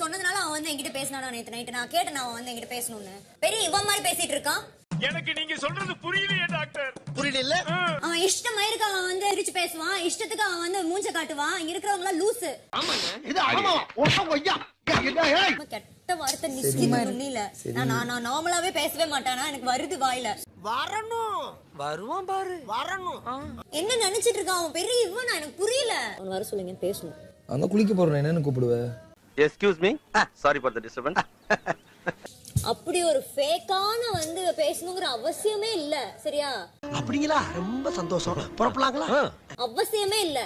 சொன்னதுனால அவன் வந்து என்கிட்ட பேசினானா நேத்து நைட்டு. நான் கேட்டேன் அவன் வந்து என்கிட்ட பேசணும்னு. பெரிய இவன் மாதிரி பேசிட்டு இருக்கான். எனக்கு நீங்க சொல்றது புரியலையே டாக்டர். புரியல. அவன் இஷ்டமாயிருக்கு அவன் வந்து ரிச்சு பேசுவான், இஷ்டத்துக்கு அவன் வந்து மூஞ்ச காட்டுவான். இங்க இருக்கிறவங்க எல்லாம் லூசு. இது ஆமாவா ஒண்ணு கொய்யா. கெட்ட வார்த்தை நிச்சயமா இல்ல. நான் நார்மலாவே பேசவே மாட்டானா, எனக்கு வருது வாயில. வரணும் வருவான் பாரு வரணும். என்ன நினைச்சிட்டு இருக்கான் அவன்? பெரிய இவனா? எனக்கு புரியல. அவன் வர சொல்லுங்க பேசணும். அங்க குளிக்க போறேன் என்னன்னு கூப்பிடுவ? Excuse me, sorry for the disturbance. அப்படி ஒரு ஃபேக்கான வந்து பேசணுங்கிற அவசியமே இல்ல. சரியா? அப்படிங்களா? ரொம்ப சந்தோஷம். புறப்படலாங்களா? அவசியமே இல்ல.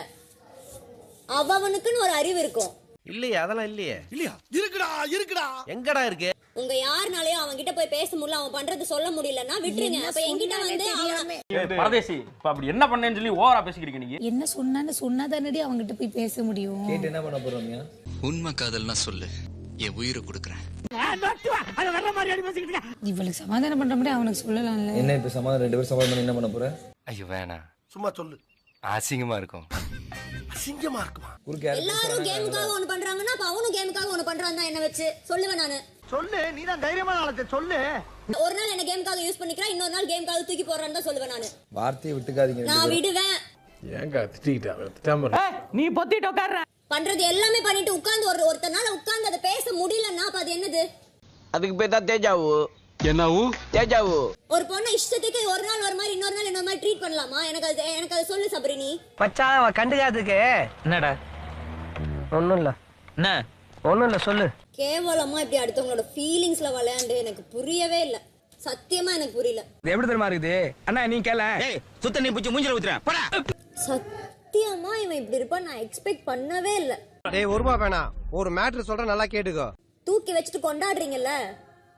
அவனுக்குன்னு ஒரு அறிவு இருக்கும். இல்லையே, அதெல்லாம் இல்லையே. இல்லையா? இருக்குடா இருக்குடா. எங்கடா இருக்கு? உங்க யாருனாலயும் அவன் கிட்ட போய் பேச முடியல, அவன் பண்றது சொல்ல முடியலன்னா விட்டுருங்க. அப்ப என்கிட்ட வந்து பரதேசி இப்ப அப்படி என்ன பண்ணேன்னு சொல்லி ஓவரா பேசிக்கிறீங்க நீங்க. என்ன சொன்னான்னு சொன்னாதானடி அவங்கிட்ட போய் பேச முடியும். கேட்டு என்ன பண்ண போறோம்யா? உண்மை காதல்னா சொல்லு, என் உயிரை கொடுக்குறேன். இவளுக்கு சமாதானம் பண்ற மாதிரி அவனுக்கு சொல்லலாம்ல. என்ன இப்ப சமாதானம், 2 பேரும் சமாதானம் பண்ணி என்ன பண்ண போற? ஐயோ வேணாம், சும்மா சொல்லு. அசிங்கமா இருக்கும். அசிங்கமா இருக்குமா? எல்லாரும் கேமுக்காக ஒண்ணு பண்றாங்கன்னா அப்ப அவனும் கேமுக்காக ஒண்ணு பண்றான் தான் என்ன வச்சு சொல்லுவேன் நானு. சொல்லு, நீதான் தைரியமான ஆளு, சொல்லு. ஒரு நாள் என்ன கேமுக்காக யூஸ் பண்ணிக்கிறா, இன்னொரு நாள் கேமுக்காக தூக்கி போடுறான்னு தான் சொல்லுவேன் நானு. வார்த்தையை விட்டுக்காதீங்க. நான் விடுவேன். ஏங்க திட்டிட்டா நீ பொத்திட்டு உட்கார்ற. பண்றது எல்லாமே பண்ணிட்டு உட்கார்ந்து ஒருத்தனால உட்கார்ந்து அதை பேச முடியலன்னா அப்ப அது என்னது? அதுக்கு பேர் தான் தேஜாவு. என்னவு? தேஜாவு. ஒரு பொண்ணு இஷ்டத்துக்கு ஒரு நாள் ஒரு மாதிரி இன்னொரு நாள் இன்னொரு மாதிரி ட்ரீட் பண்ணலாமா? எனக்கு அது சொல்லு சபரினி. மச்சான் அவ கண்டுக்காததுக்கு என்னடா? ஒண்ணும் இல்ல. என்ன? ஒண்ணும் இல்ல, சொல்லு. கேவலமா இப்படி அடுத்தவங்களோட ஃபீலிங்ஸ்ல விளையாண்டு எனக்கு புரியவே இல்ல. சத்தியமா எனக்கு புரியல. எப்படி தெரியுமா இருக்குது? அண்ணா நீ கேள. சுத்த நீ பிடிச்சி மூஞ்சில ஊத்துறேன். போடா. சத்தியமா இவன் இப்படி இருப்பான் நான் எக்ஸ்பெக்ட் பண்ணவே இல்ல. டேய் ஒருமா வேணாம், ஒரு மேட்டர் சொல்ற நல்லா கேட்டுக்கோ. தூக்கி வச்சுட்டு கொண்டாடுறீங்கல்ல,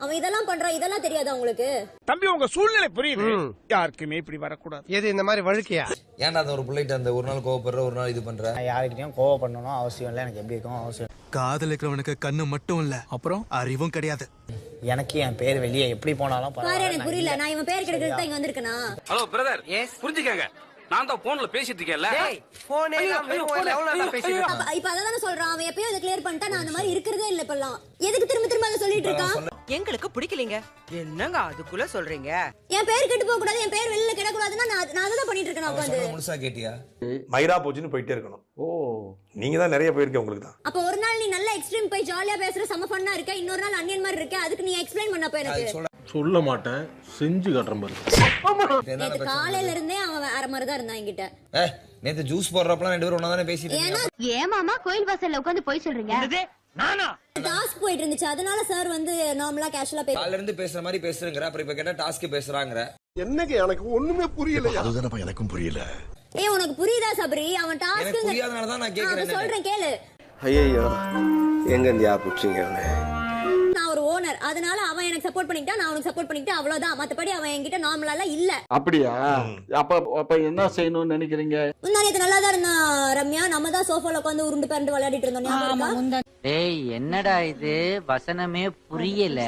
அவன் இதெல்லாம் பண்றான், இதெல்லாம் தெரியாதா உங்களுக்கு? தம்பி உங்க சூழ்நிலை புரியுது. யாருக்குமே இப்படி வரக்கூடாது. எது இந்த மாதிரி வழுக்கையா? ஏன்டா அந்த ஒரு பிள்ளைகிட்ட அந்த ஒரு நாள் கோவப்படுற, ஒரு நாள் இது பண்ற? யாருக்கிட்டையும் கோவப்படணும் அவசியம் இல்ல. எனக்கு எப்படி இருக்கும் அவசியம். காதலிக்கிறவனுக்கு கண்ணு மட்டும் இல்ல, அப்புறம் அறிவும் கிடையாது. எனக்கு என் பேர் வெளியே எப்படி போனாலும் பாரு, எனக்கு புரியல. நான் இவன் பேர் கிடைக்கிறது தான் இங்க வந்திருக்கனா? ஹலோ பிரதர், புரிஞ்சுக்கங்க. நான் தான் போன்ல பேசிட்டு இருக்கேன்ல. போனே எவ்வளவு பேசிட்டு. இப்ப அதான் சொல்றான். அவன் எப்பயும் அதை கிளியர் பண்ணிட்டா நான் அந்த மாதிரி இருக்கிறதே இல்ல இப்பெல்லாம். எதுக்கு திரும்ப திரும்ப அதை சொல்லிட்டு இருக்கான்? எங்களுக்கு பிடிக்கலீங்க. என்னங்க அதுக்குள்ள சொல்றீங்க? என் பேர் கெட்டு போக கூடாது, என் பேர் வெளியில கிட கூடாதுன்னா நான் அதை பண்ணிட்டு இருக்கேன் உட்கார்ந்து. முழுசா கேட்டியா? மயிரா போச்சுன்னு போயிட்டே இருக்கணும். ஓ, நீங்க தான் நிறைய போயிருக்கீங்க, உங்களுக்கு தான். அப்ப ஒரு நாள் நீ நல்ல எக்ஸ்ட்ரீம் போய் ஜாலியா பேசுற சம ஃபன்னா இருக்க, இன்னொரு நாள் அன்னியன் மாதிரி இருக்க. அதுக்கு நீ எக்ஸ்பிளைன் பண்ணப்ப எனக்கு சொல்ல மாட்டேன், செஞ்சு காட்டுறேன் பாரு. நேத்து காலையில இருந்தே அவன் வேற மாதிரி தான் இருந்தான் என்கிட்ட. நேத்து ஜூஸ் போடுறப்பலாம் 2 பேரும் ஒண்ணா தானே பேசிட்டு இருக்கீங்க. ஏன் மாமா கோயில் வாசல்ல உட்கார்ந்து போய் சொல்றீங்க? நானா டாஸ்க் போயிட்டு இருந்துச்சு, அதனால சார் வந்து நார்மலா கேஷுவலா காலையில இருந்து பேசுற மாதிரி பேசுறங்கற, அப்புறம் இப்ப கேட்டா டாஸ்க் பேசுறாங்கற. என்னங்க எனக்கு ஒண்ணுமே புரியல. அதுதானப்பா எனக்கும் புரியல. ஏய் உனக்கு புரியுதா சபரி? அவன் டாஸ்க் எனக்கு புரியாதனால தான் நான் கேக்குறேன். சொல்றேன் கேளு. ஐயோ, எங்க இந்தியா புடிச்சீங்க? நான் ஒரு ஓனர், அதனால அவன் எனக்கு சப்போர்ட் பண்ணிட்டா, நான் அவனுக்கு சப்போர்ட் பண்ணிட்டேன், அவ்வளவுதான். மத்தபடி அவன் என்கிட்ட நார்மலா இல்ல. அப்படியா? அப்ப என்ன செய்யணும்னு நினைக்கிறீங்க? முந்தானேத்து நல்லா தான் இருந்தான் ரம்யா. நம்ம தான் சோஃபால உட்கார்ந்து உருண்டு பரண்டு விளையாடிட்டு இருந்தோம். ஞாபகம் இருக்கா? டேய் என்னடா இது? வசனமே புரியல.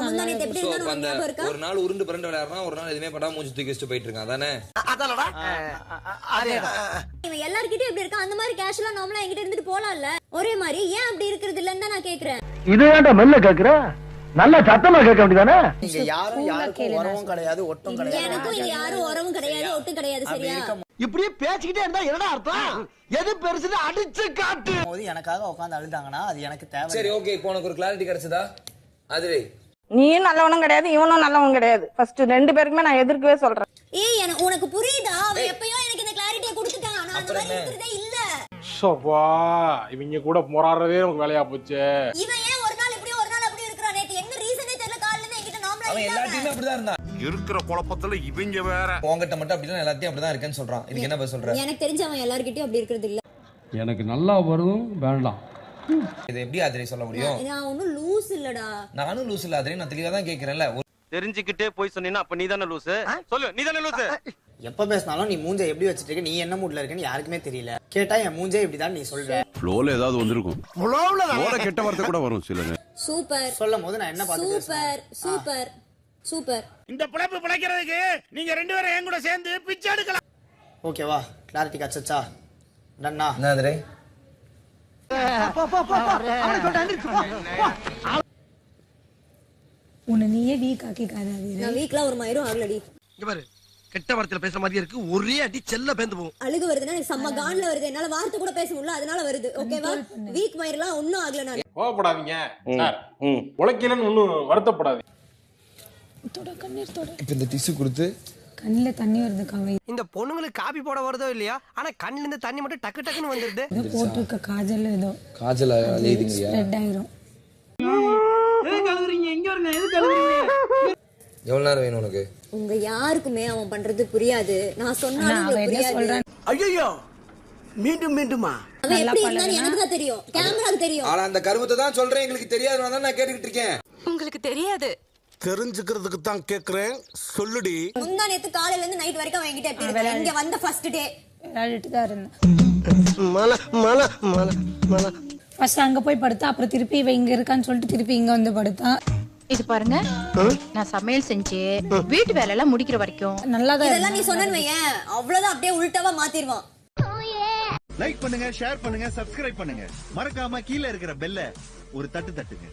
முந்தானேத்து எப்படி இருந்தானோ ஞாபகம் இருக்கா? ஒரு நாள் உருண்டு பரண்டு விளையாடுறான், ஒரு நாள் எதுமே படாம மூஞ்சி தூக்கி வச்சிட்டு போயிட்டு இருக்கான். அதானே? அதலடா. இவன் எல்லார்கிட்டயும் எப்படி இருக்கான் அந்த மாதிரி கேஷுவலா நார்மலா என்கிட்ட இருந்துட்டு போலாம்ல. ஒரே மாதிரி ஏன் அப்படி இருக்குது இல்லன்னு நான் கேக்குறேன். இது ஏன்டா மெல்ல கேக்குற? நல்ல சத்தமா கேட்க வேண்டியதானே? நீங்க யாருக்கும் உறவும் கிடையாது, ஒட்டும் கிடையாது. எனக்கும் இங்க யாரும் உறவும் கிடையாது, ஒட்டும் கிடையாது. சரியா? இப்படியே பேசிக்கிட்டே இருந்தா என்னடா அர்த்தம்? எது பெருசுன்னு அடிச்சு காட்டு. எனக்காக உட்கார்ந்து அழுதாங்கன்னா அது எனக்கு தேவை. சரி ஓகே, இப்போ உனக்கு ஒரு கிளாரிட்டி கிடைச்சதா? அதுவே நீயும் நல்லவனும் கிடையாது, இவனும் நல்லவன் கிடையாது. ஃபர்ஸ்ட் 2 பேருக்குமே நான் எதிர்க்கவே சொல்றேன். ஏய் உனக்கு புரியுதா? அவன் எப்பயோ எனக்கு இந்த கிளாரிட்டியை கொடுத்துட்டான். நான் அந்த மாதிரி இருக்கிறதே இல்ல. சோபா, இவங்க கூட போராடுறதே நமக்கு வேலையா போச்சு. இவன் ஏன் ஒரு நாள் இப்படி ஒரு நாள் அப்படி இருக்கறான்? நேத்து என்ன ரீசனே தெரியல. காலையில இருந்து என்கிட்ட நார்மலா அவன் எல்லா டீமும் அப்படிதான் இருந்தான். இருக்கிற குழப்பத்துல இவங்க வேற. உங்ககிட்ட மட்டும் அப்படிதான் எல்லாத்தையும் அப்படிதான் இருக்கேன்னு சொல்றான். இதுக்கு என்ன பதில் சொல்ற? எனக்கு தெரிஞ்ச அவன் எல்லார்கிட்டயும் அப்படி இருக்கிறது இல்ல. எனக்கு நல்லா வரும் வேண்டாம். இது எப்படி ஆதிரை சொல்ல முடியும்? நான் ஒண்ணும் லூஸ் இல்லடா. நானும் லூஸ் இல்ல ஆதிரை, நான் தெளிவா தான் கேக்குறேன்ல. தெரிஞ்சுக்கிட்டே போய் சொன்னீனா அப்ப நீ தானே லூசு? சொல்லு, நீ தானே லூசு? எப்ப பேசினாலும் நீ மூஞ்ச எப்படி வச்சிட்டு இருக்க, நீ என்ன மூட்ல இருக்கன்னு யாருக்குமே தெரியல. கேட்டா என் மூஞ்சே இப்படிதான் நீ சொல்ற. ஃப்ளோல ஏதாவது வந்திருக்கும். ஃப்ளோல கெட்ட வார்த்தை கூட வரும் சிலது. சூப்பர் சொல்லும்போது நான் என்ன பாத்து சூப்பர் சூப்பர் சூப்பர். இந்த பிழைப்பு பிழைக்கிறதுக்கு நீங்க 2 பேரும் என் கூட சேர்ந்து பிச்சை எடுக்கலாம். ஓகேவா? கிளாரிட்டி கச்சச்சா? டன்னா? என்ன ஆதிரை? உன்னை நீயே வீக் ஆக்கிக்காத வீரா. நான் வீக்லாம் ஒரு மயிரும் ஆகலடி. இங்க பாரு கெட்ட வார்த்தையில பேசுற மாதிரி இருக்கு ஒரே அடி செல்ல பேந்து போகும். அழுகு வருதுன்னா எனக்கு செம்ம கான்ல வருது, என்னால வார்த்தை கூட பேச முடியல, அதனால வருது. ஓகேவா? வீக் மயிரெல்லாம் ஒன்னும் ஆகல. நான் கோவப்படாதீங்க சார், உழைக்கலன்னு ஒன்னும் வருத்தப்படாதீங்க. தொட கண்ணீர் தொட. இப்ப இந்த டிஷ்யூ கொடுத்து கண்ணுல தண்ணி வருது கவி. இந்த பொண்ணுங்களுக்கு காபி போட வருதோ இல்லையா, ஆனா கண்ணுல இருந்து தண்ணி மட்டும் டக்கு டக்குன்னு வந்துருது. ஏதோ போட்டிருக்க காஜல் ஏதோ காஜல் அலையுதுங்கய்யா. ஸ்ப்ரெட் ஆயிரும். எவ்வளவு நேரம் வேணும் உனக்கு? உங்க யாருக்குமே அவன் பண்றது புரியாது. நான் சொன்னாலும் அவன் உங்களுக்கு என்ன புரியாது. சொல்றான்? ஐயோ மீண்டும் மீண்டுமா? அவன் எப்படி இருந்தான்னு எனக்கு தான் தெரியும், கேமராக்கு தெரியும். ஆனா அந்த கருமத்தை தான் சொல்றேன், எங்களுக்கு தெரியாதுன்னு தான் நான் கேட்டுக்கிட்டு இருக்கேன். உங்களுக்கு தெரியாது. தெரிஞ்சுக்கிறதுக்கு தான் கேக்குறேன், சொல்லுடி. முந்தா நேத்து காலையில இருந்து நைட் வரைக்கும் அவன் என்கிட்ட எப்படி இருந்தான்? இங்க வந்த ஃபர்ஸ்ட் டே விளையாடிட்டு தான் இருந்தேன். மல மல மல மல ஃபர்ஸ்ட் அங்க போய் படுத்தா, அப்புறம் திருப்பி இவ இங்க இருக்கான்னு சொல்லிட்டு திருப்பி இங்க வந்து படுத்தா. இது பாருங்க, நான் சமையல் செஞ்சு வீட்டு வேலை எல்லாம் முடிக்கிற வரைக்கும் நல்லாதான் இதெல்லாம் நீ சொன்னேன்னு வையேன், அவ்வளவுதான் அப்படியே உள்டாவா மாத்திடுவான். லைக் பண்ணுங்க, ஷேர் பண்ணுங்க, சப்ஸ்கிரைப் பண்ணுங்க. மறக்காம கீழே இருக்கிற பெல்ல ஒரு தட்டு தட்டுங்க.